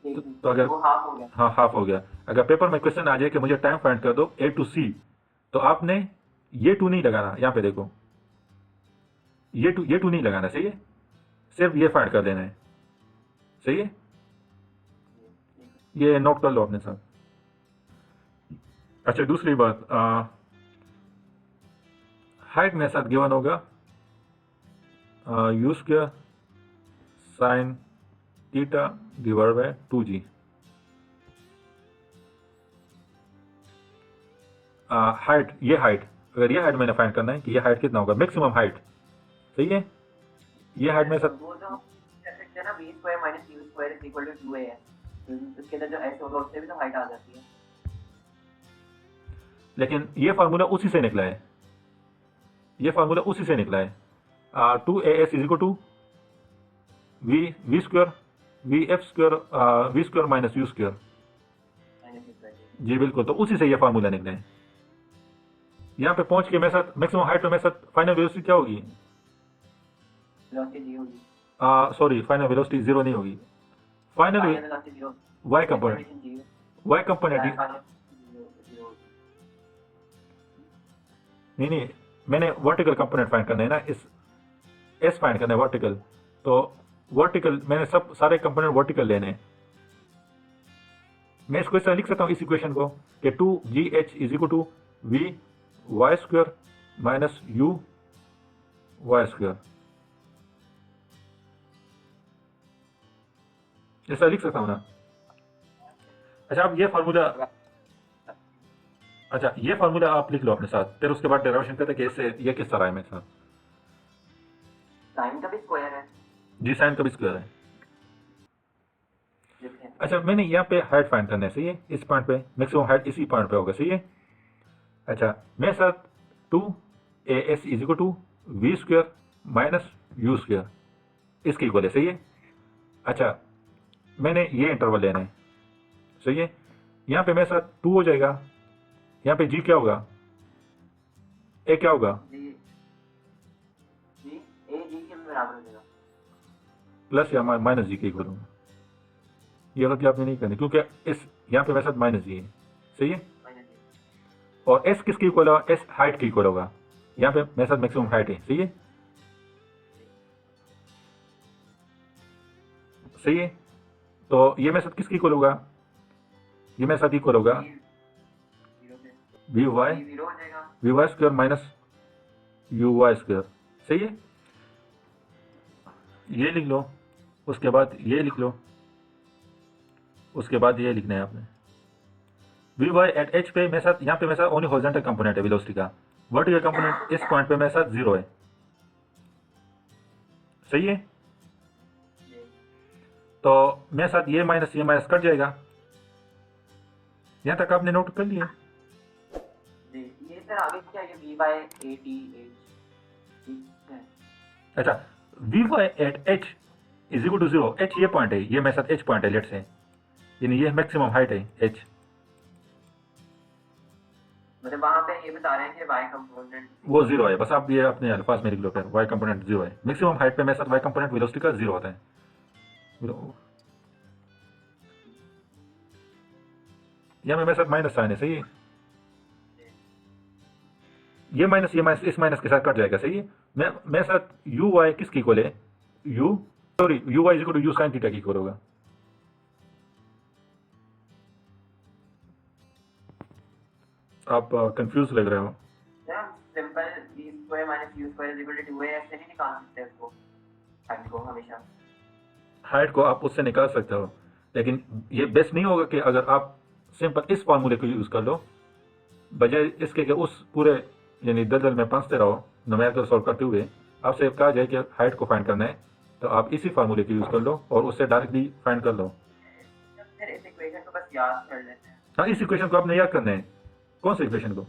तो अगर वो हाफ हो गया। हाँ, हाफ हो गया। अगर पेपर में क्वेश्चन आ जाए कि मुझे टाइम फाइंड कर दो ए टू सी, तो आपने ये टू नहीं लगाना। यहाँ पे देखो, ये टू नहीं लगाना। सही है, सिर्फ ये फाइंड कर देना है। सही है, ये नोट कर लो अपने साथ। अच्छा, दूसरी बात, हाइट मेरे साथ गिवन होगा you square sign theta divide bye 2g। Height, ये हाइट, अगर ये हाइट मैंने फाइंड करना है कि ये हाइट कितना होगा, मैक्सिमम हाइट। सही है, ये हाइट मेरे साथ वो जो कर सकते हैं ना, v square minus u square is equal to 2a है, उसके अंदर जो s होगा उससे भी तो हाइट आ जाती है। लेकिन ये फार्मूला उसी से निकला है, ये फार्मूला उसी से निकला है। 2as is equal to v square v f square v square minus u square. जी बिल्कुल, तो उसी से ये फार्मूला निकला है। यहाँ पे पहुंच के मेरे साथ मैक्सिमम हाइट पे मेरे साथ फाइनल वेलोसिटी क्या होगी? वेलोसिटी जी होगी। सॉरी, फाइनल वेलोसिटी जीरो नहीं होगी। Final velocity zero, y component, y component नहीं, मैंने वर्टिकल कंपोनेंट फाइंड करना है ना, इस एस फाइंड करना है वर्टिकल, तो वर्टिकल मैंने सब सारे कंपोनेंट वर्टिकल लेने हैं। मैं इसको इस तरह लिख सकता हूँ इस इक्वेशन को कि 2gh is equal to v y square minus u y square, ऐसा लिख सकता हूँ ना। अच्छा, आप ये फार्मूला, अच्छा ये फार्मूला आप लिख लो अपने साथ, फिर उसके बाद डेरिवेशन करते कि इससे ये किस तरह है मेरे साथ। साइन का भी स्क्वायर है जी, साइन का भी स्क्वायर है। लिखते हैं। अच्छा, मैंने यहाँ पे हाइट फाइंड करना है। सही है, इस पॉइंट पे मैक्सिमम हाइट इसी पॉइंट पे होगा। सही है, अच्छा मेरे साथ 2as is equal to v square minus u square, इसके इक्वल है। सही है, अच्छा मैंने ये इंटरवल लेना है। सही है, यहाँ पे मेरे साथ 2 हो जाएगा, यहाँ पे g क्या होगा, a क्या होगा, जी जी ए जी के बराबर हो जाएगा, प्लस या माइनस जी के इक्वल होगा। ये गलती आपने नहीं करनी क्योंकि इस यहाँ पे मेरे साथ माइनस जी है। सही है, माइनस जी। और s किसके इक्वल होगा, s हाइट के इक्वल होगा। यहाँ पे मेरे साथ मैक्सिमम हाइट है। सही है, सही है, तो ये मेरे साथ किसके इक्वल होगा, ये मेरे साथ इक्वल होगा वी वाई जीरो हो जाएगा। V y square minus u y square. सही है, ये लिख लो, उसके बाद ये लिख लो, उसके बाद ये लिखना है आपने वी वाई एट एच पे मेरे साथ, यहाँ पे मेरे साथ ओनली हॉरिजॉन्टल कंपोनेंट है वेलोसिटी का, वर्टिकल कंपोनेंट इस पॉइंट पे मेरे साथ जीरो है। सही है, तो मेरे साथ ये माइनस कट जाएगा। यहाँ तक आपने नोट कर लिया। जी ये सर आगे क्या, ये v by a t h ठीक है। अच्छा, v y at h is equal to zero, h ये पॉइंट है, ये मेरे साथ एच पॉइंट है लेट से, यानी ये मैक्सिमम हाइट है एच। मतलब वहाँ पे ये बता रहे हैं कि y कंपोनेंट वो जीरो है, बस आप ये अपने अल्फाज में लिख लो, फिर y कंपोनेंट जीरो है। मैक्सिमम हाइट पे मेरे साथ y कंपोनेंट वेलोसिटी का जीरो होता है। यहाँ पे मेरे साथ माइनस साइन है, सही है। ये माइनस इस माइनस के साथ कट जाएगा, सही है। मैं मेरे साथ यू वाई किसकी इक्वल है, u sorry u y equal to u sine theta की इक्वल होगा। आप कंफ्यूज लग रहे हो। हम simple v square minus u square is equal to 2a ऐसे नहीं निकाल सकते उसको, हाइट को हमेशा। हाइट को आप उससे निकाल सकते हो, लेकिन ये बेस्ट नहीं होगा कि अगर आप सिंपल इस फार्मूले को यूज़ कर लो बजाय इसके कि उस पूरे यानी दलदल में फंसते रहो न्यूमेरिकल सॉल्व करते हुए। आपसे कहा जाए कि हाइट को फाइंड करना है तो आप इसी फार्मूले को यूज़ कर लो और उससे डायरेक्टली फाइंड कर लो। फिर इस इक्वेशन को बस याद कर लेते हैं। हाँ, इस इक्वेशन को आपने याद करना है। कौन सी इक्वेशन को,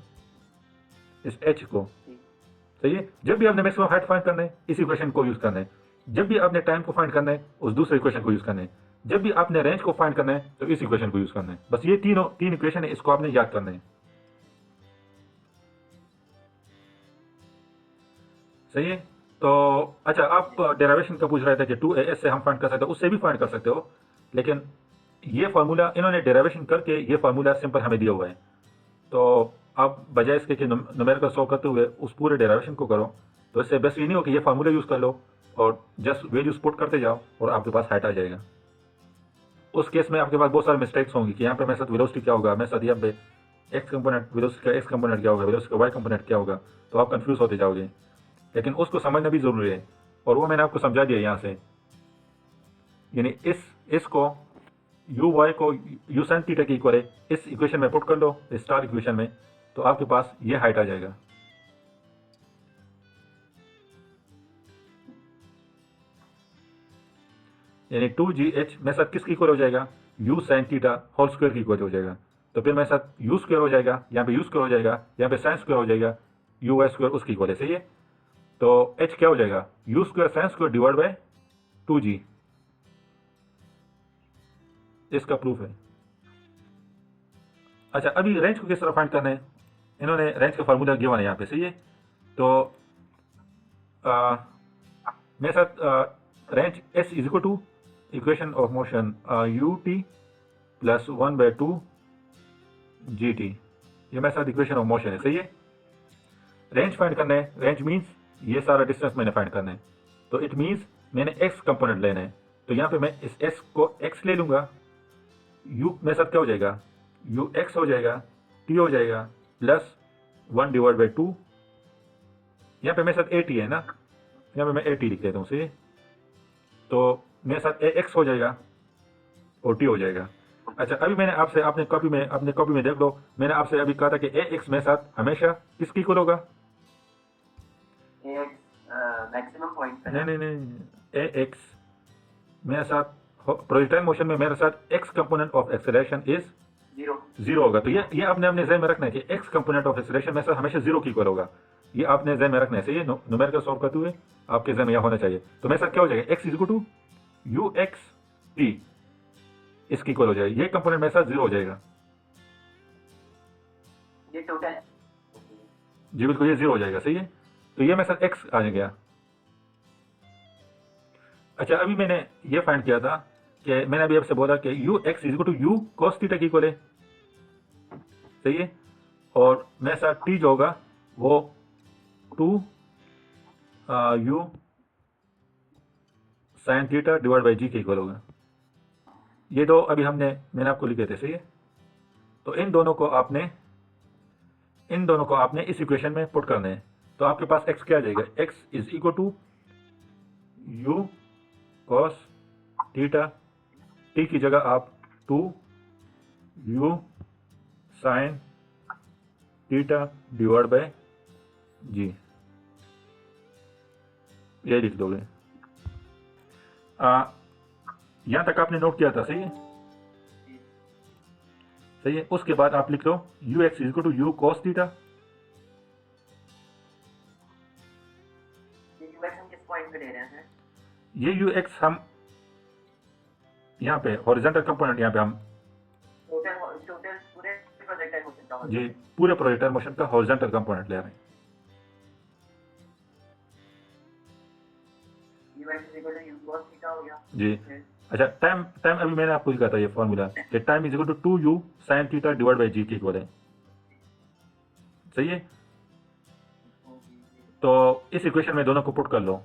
इस एच को, सही है। जब भी आपने मैक्सिमम हाइट फाइंड करना है इस इक्वेशन को यूज़ करना है, जब भी आपने टाइम को फाइंड करना है उस दूसरे इक्वेशन को यूज़ करना है, जब भी आपने रेंज को फाइंड करना है तो इस इक्वेशन को यूज़ करना है। बस ये तीन इक्वेशन है, इसको आपने याद करना है, सही है। तो अच्छा, आप डेरिवेशन का पूछ रहे थे कि 2as से हम फाइंड कर सकते हो, उससे भी फाइंड कर सकते हो, लेकिन ये फार्मूला इन्होंने डेरिवेशन करके ये फार्मूला सिंपल हमें दिया हुआ है। तो आप बजाय इसके कि न्यूमेरिकल सॉल्व करते हुए उस पूरे डेरिवेशन को करो, तो इससे बेस्ट ये नहीं हो कि ये फार्मूला यूज़ कर लो और जस्ट वैल्यूज पुट करते जाओ और आपके पास हाइट आ जाएगा। उस केस में आपके पास बहुत सारे मिस्टेक्स होंगी कि यहाँ पे मेरे साथ वेलोसिटी क्या होगा, मेरे साथ यहाँ पे एक्स कंपोनेंट वेलोसिटी का एक्स कंपोनेंट क्या होगा, वेलोसिटी का वाई कंपोनेंट क्या होगा, तो आप कंफ्यूज होते जाओगे। लेकिन उसको समझना भी ज़रूरी है और वो मैंने आपको समझा दिया यहाँ से। यानी इसको यू वाई को यू साइन थीटा की इक्वल है इस इक्वेशन में पुट कर लो, इस स्टार इक्वेशन में, तो आपके पास ये हाइट आ जाएगा। यानी 2gh मेरे साथ किसकी इक्वल हो जाएगा, u sine theta whole square की इक्वल हो जाएगा। तो फिर मेरे साथ यू स्क्वायर हो जाएगा, यहाँ पे यू स्क्वायर हो जाएगा, यहाँ पे साइन स्क्वायर हो जाएगा, यू वाई स्क्वायर उसकी इक्वल है, सही है। तो h क्या हो जाएगा, you square sine square divide by 2g, इसका प्रूफ है। अच्छा, अभी रेंज को किस तरह फाइंड करना है, इन्होंने रेंज का फार्मूला गिवन है यहाँ पे, सही है। तो मेरे साथ range s is equal to equation of motion u t plus 1/2 g t, ये मेरे साथ इक्वेशन ऑफ मोशन है, सही है। रेंज फाइंड करना है, रेंज मीन्स ये सारा डिस्टेंस मैंने फाइंड करना है, तो इट मीन्स मैंने x कंपोनेंट लेना है। तो यहाँ पे मैं इस s को x ले लूँगा, u मेरे साथ क्या हो जाएगा, u x हो जाएगा, t हो जाएगा प्लस 1/2। यहाँ पे मेरे साथ at है ना, यहाँ पे मैं at लिख देता हूँ, सही है। तो मेरे साथ ax हो जाएगा और t हो जाएगा। अच्छा, अभी मैंने आपसे अपने कॉपी में देख लो, मैंने आपसे अभी कहा था कि ax मेरे साथ हमेशा किसकी इक्वल होगा, मैक्सिमम पॉइंट पे नहीं नहीं नहीं, ax मेरे साथ प्रोजेक्टाइल मोशन में मेरे साथ x component of acceleration is zero होगा। तो ये आपने अपने जहन में रखना है कि x कंपोनेंट ऑफ एक्सेलरेशन मेरे साथ हमेशा जीरो की इक्वल होगा। ये आपने जहन में रखना है, सही है। न्यूमेरिकल सॉल्व करते हुए आपके जहन में यह होना चाहिए। तो मेरे साथ क्या हो जाएगा, x is equal to u x t, इसकी इक्वल हो जाएगा, ये कंपोनेंट मेरे साथ जीरो हो जाएगा। ये टोटल जी बिल्कुल, ये जीरो हो जाएगा, सही है। तो ये मेरे साथ x आ गया। अच्छा, अभी मैंने ये फाइंड किया था कि मैंने अभी आपसे बोला कि u x is equal to u cos theta की इक्वल है, सही है। और मेरे साथ t जो होगा वो 2 u sine theta divide by g के इक्वल होगा। ये दो अभी मैंने आपको लिखे थे, सही है। तो इन दोनों को आपने इस इक्वेशन में पुट करना है। तो आपके पास x क्या आ जाएगा, x is equal to u cos theta, t की जगह आप 2 u sine theta divide by g, ये लिख दोगे। यहां तक आपने नोट किया था, सही है, सही है। उसके बाद आप लिख लो u x is to u cos theta. किस पॉइंट पे ले रहे हैं, ये यू एक्स हम यहाँ पे हॉरिजॉन्टल कंपोनेंट, यहाँ पे हम टोटल पूरे प्रोजेक्टाइल मोशन का जी पूरे प्रोजेक्टाइल मोशन का हॉरिजॉन्टल कंपोनेंट ले रहे हैं। U x is equal to u cos theta हो गया जी, अच्छा, टाइम टाइम अभी मैंने आपको लिखा था ये फॉर्मूला कि time is equal to 2u sine theta divide by g के इक्वल है। सही है। तो इस इक्वेशन में दोनों को पुट कर लो।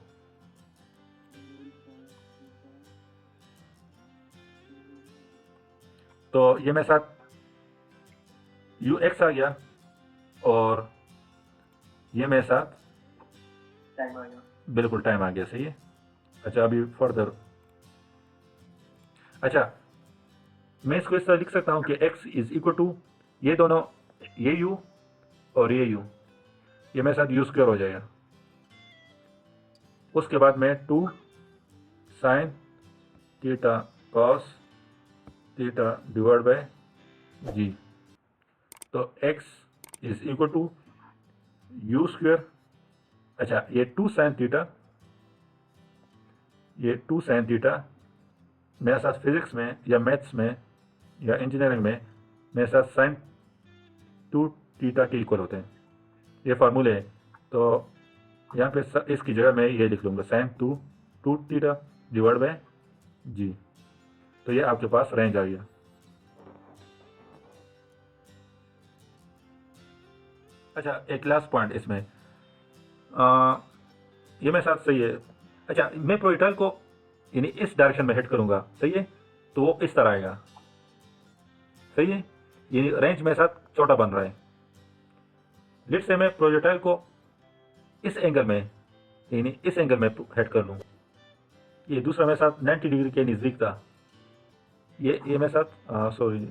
तो ये मेरे साथ यू एक्स आ गया और ये मेरे साथ टाइम आ गया। बिल्कुल टाइम आ गया। सही है। अच्छा, अभी फर्दर, अच्छा मैं इसको इस तरह लिख सकता हूँ कि x इज इक्वल टू ये दोनों, ये u और ये u, ये मेरे साथ यू स्क्वायर हो जाएगा। उसके बाद में 2 sine theta cos theta divide by g. तो x is equal to u square, अच्छा ये 2 साइन थीटा, ये 2 साइन थीटा मेरे साथ फिजिक्स में या मैथ्स में या इंजीनियरिंग में मेरे साथ साइन 2 थीटा के इक्वल होते हैं। ये फार्मूले है। तो यहाँ पे इसकी जगह मैं ये लिख लूँगा sign 2 theta divide by g. तो ये आपके पास रेंज आ गया। अच्छा, एक लास्ट पॉइंट इसमें, ये मेरे साथ सही है। अच्छा, मैं प्रोजेक्टाइल को यानी इस डायरेक्शन में हिट करूँगा, सही है, तो वो इस तरह आएगा। सही है। ये रेंज मेरे साथ छोटा बन रहा है। लेट से मैं प्रोजेक्टाइल को इस एंगल में यानी इस एंगल में हेड कर लूँ। ये दूसरा मेरे साथ 90 डिग्री के नज़दीक था। ये मेरे साथ सॉरी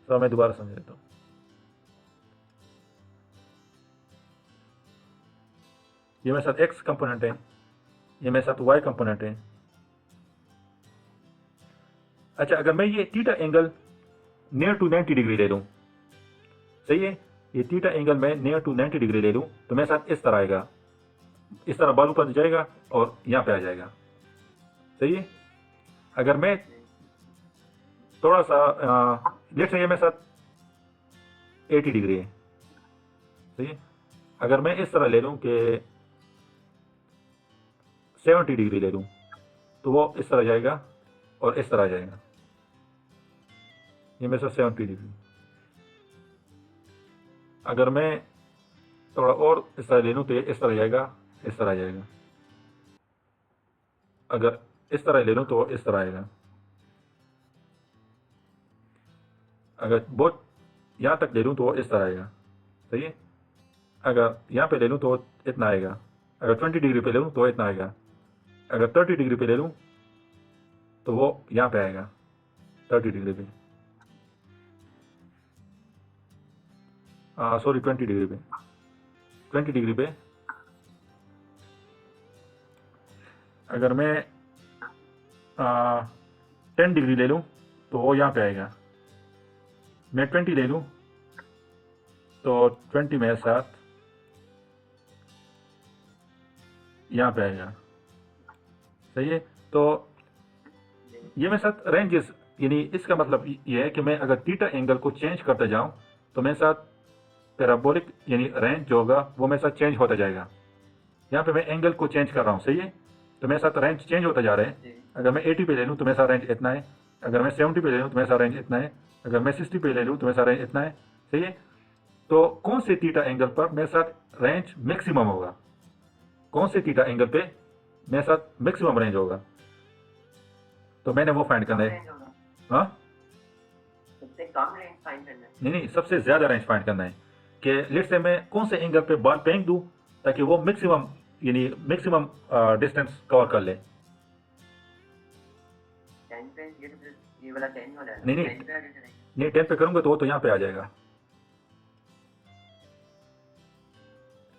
सर, मैं दोबारा समझ लेता हूँ। ये मेरे साथ एक्स कंपोनेंट है, ये मेरे साथ वाई कंपोनेंट है। अच्छा, अगर मैं ये theta angle near to 90 degree ले लूँ, सही है, ये थीटा एंगल मैं नियर टू 90 डिग्री ले लूँ तो मेरे साथ इस तरह आएगा, इस तरह बाल ऊपर जाएगा और यहाँ पे आ जाएगा। सही है। अगर मैं थोड़ा सा लेट से ये मेरे साथ 80 डिग्री है, सही है, अगर मैं इस तरह ले लूँ कि 70 डिग्री ले लूँ तो वो इस तरह जाएगा और इस तरह जाएगा। ये मेरे साथ 70 डिग्री। अगर मैं थोड़ा और इस तरह ले लूँ तो ये इस तरह जाएगा, इस तरह जाएगा। अगर इस तरह ले लूँ तो इस तरह आएगा। अगर बहुत यहाँ तक ले लूँ तो इस तरह आएगा। सही है। अगर यहाँ पे ले लूँ तो इतना आएगा। अगर 20 डिग्री पे ले लूँ तो इतना आएगा। अगर 30 डिग्री पे ले लूँ तो वो यहाँ पे आएगा 30 डिग्री पे, सॉरी 20 डिग्री पे, 20 डिग्री पे। अगर मैं 10 डिग्री ले लूँ तो वो यहाँ पे आएगा। मैं 20 ले लूँ तो 20 मेरे साथ यहाँ पे आएगा। सही है। तो ये मेरे साथ रेंजेस, यानी इसका मतलब ये है कि मैं अगर थीटा एंगल को चेंज करते जाऊँ तो मेरे साथ पैराबोलिक यानी रेंज जो होगा वो मेरे साथ चेंज होता जाएगा। यहाँ पे मैं एंगल को चेंज कर रहा हूँ। सही है। तो मेरे साथ रेंज चेंज होता जा रहा है। अगर मैं 80 पे ले लूँ तो मेरे साथ रेंज इतना है। अगर मैं 70 पे ले लूँ तो मेरे साथ रेंज इतना है। अगर मैं 60 पे ले लूँ तो मेरे साथ रेंज इतना है। सही है। तो कौन से थीटा एंगल पर मेरे साथ रेंज मैक्सिमम होगा, कौन से थीटा एंगल पे मेरे साथ मैक्सिमम रेंज होगा, तो मैंने वो फाइंड करना है। हाँ, सबसे कम रेंज फाइंड करना है। नहीं, सबसे ज़्यादा रेंज फाइंड करना है कि लेट से मैं कौन से एंगल पे बॉल फेंक दूँ ताकि वो मैक्सिमम यानी मैक्सिमम डिस्टेंस कवर कर ले। 10 पे ये वाला 10 हो जाएगा। नहीं, 10 पे आगे चलेंगे। नहीं 10 पे करूँगा तो वो तो यहाँ पे आ जाएगा।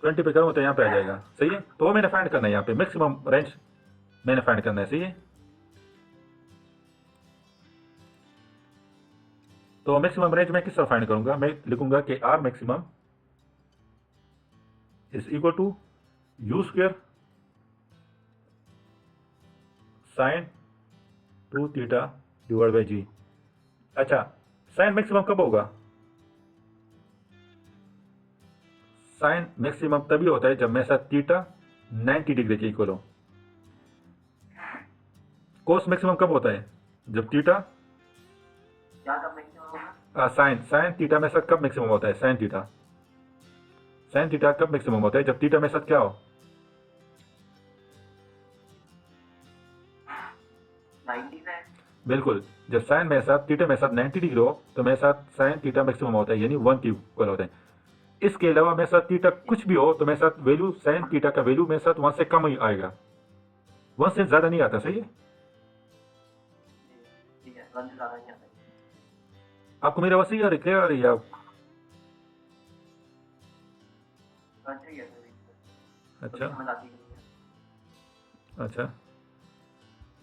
20 पे करूँगा तो यहाँ पे आ जाएगा। सही है। तो वो मैंने फाइंड करना है, यहाँ पे मैक्सिमम रेंज मैंने फाइंड करना है। सही है। तो मैक्सिमम रेंज मैं किस तरह फाइंड करूँगा, मैं लिखूंगा कि R maximum is equal to u square sine 2 theta divide by g. अच्छा, साइन मैक्सिमम कब होगा? साइन मैक्सिमम तभी होता है जब मेरे साथ थीटा 90 डिग्री के इक्वल हो। कोस मैक्सिमम कब होता है? जब थीटा क्या कब मैक्सिमम होगा? साइन थीटा में साथ कब मैक्सिमम होता है? साइन थीटा कब मैक्सिमम होता है? जब थीटा में साथ क्या हो? 90 पे। बिल्कुल, जब साइन में साथ थीटा में साथ 90 डिग्री हो तो मेरे साथ साइन थीटा मैक्सिमम होता है, यानी 1 के इक्वल होता है। इसके अलावा मेरे साथ थीटा कुछ भी हो तो मेरे साथ वैल्यू साइन थीटा का वैल्यू मेरे साथ 1 से कम ही आएगा, 1 से ज़्यादा नहीं आता। सही है? ठीक है, 1 से ज़्यादा नहीं आता। आपको मेरी आवाज़ सही आ रही, क्लियर आ रही है? आप ठीक है सर। अच्छा समझ आती है। अच्छा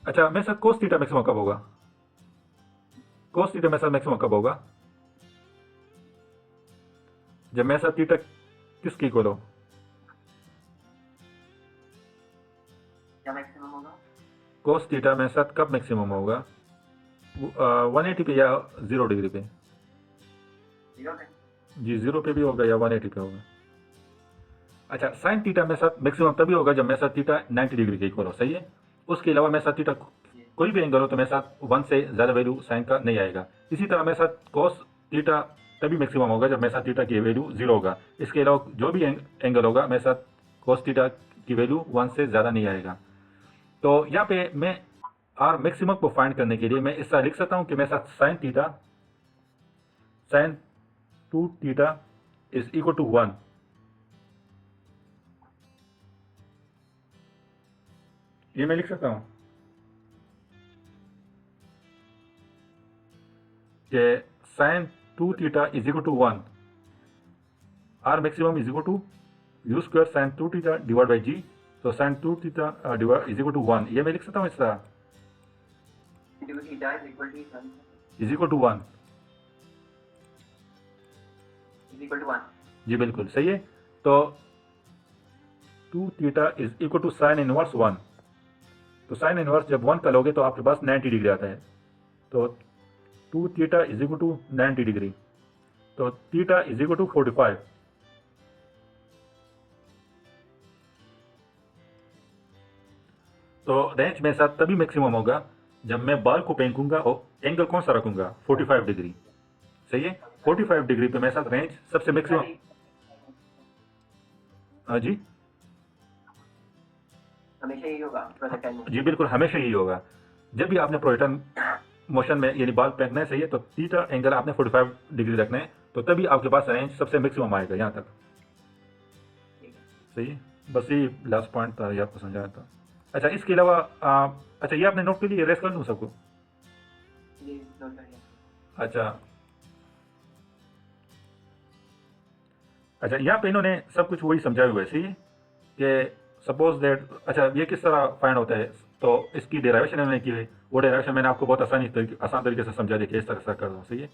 अच्छा, मेरे साथ कोस थीटा मैक्सिमम कब होगा? कोस थीटा मेरे साथ मैक्सिमम कब होगा? जब मेरे साथ थीटा किसकी इक्वल हो? क्या मैक्सिमम होगा? कोस थीटा मेरे साथ कब मैक्सिमम होगा? 180 पे या 0 डिग्री पे? 0 पे। जी, 0 पे भी होगा या 180 पे होगा? अच्छा, साइन थीटा मेरे साथ मैक्सिमम तभी होगा जब मेरे साथ थीटा 90 डिग्री के इक्वल हो। सही है? उसके अलावा मेरे साथ थीटा कोई भी एंगल हो तो मेरे साथ 1 से ज़्यादा वैल्यू साइन का नहीं आएगा। इसी तरह मेरे साथ कोस थीटा तभी मैक्सिमम होगा जब मेरे साथ थीटा की वैल्यू 0 होगा। इसके अलावा जो भी एंगल होगा मेरे साथ कोस थीटा की वैल्यू 1 से ज़्यादा नहीं आएगा। तो यहाँ पे मैं आर मैक्सिमम को फाइंड करने के लिए मैं इस तरह लिख सकता हूँ कि मेरे साथ sine 2 theta is equal to 1। ये मैं लिख सकता हूँ कि sine 2 theta is equal to 1, R maximum is equal to u square sine 2 theta divide by g. तो sine 2 theta divide is equal to 1, ये मैं लिख सकता हूँ इस तरह, theta is equal to 1 is equal to 1। Is equal to 1। जी बिल्कुल सही है। तो 2 theta is equal to sine inverse 1। तो साइन इनवर्स जब 1 का लोगे तो आपके पास 90 डिग्री आता है। तो 2 theta is equal to 90 degree. तो थीटा इज इक्वल टू 45। तो रेंज मेरे साथ तभी मैक्सिमम होगा जब मैं बाल को फेंकूंगा और एंगल कौन सा रखूंगा? 45 डिग्री। सही है? 45 डिग्री पे मेरे साथ रेंज सबसे मैक्सिमम। हाँ जी, हमेशा यही होगा प्रोजेक्टाइल मोशन। जी बिल्कुल, हमेशा यही होगा। जब भी आपने प्रोजेक्टाइल मोशन में यानी बाल फेंकना है, सही है, तो थीटा एंगल आपने 45 डिग्री रखना है, तो तभी आपके पास रेंज सबसे मैक्सिमम आएगा यहाँ तक। सही है? बस ये लास्ट पॉइंट था, ये आपको समझाया था। अच्छा, इसके अलावा अच्छा, ये आपने नोट के लिए रेस कर लूँ सबको? जी नोट करिए। अच्छा, यहाँ पे इन्होंने सब कुछ वही समझाया हुआ है। सही है कि सपोज दैट, अच्छा ये किस तरह फाइंड होता है, तो इसकी डेराइवेशन इन्होंने की है। वो डेराइवेशन मैंने आपको बहुत आसान तरीके से समझा दिया कि इस तरह से कर दो। सही है?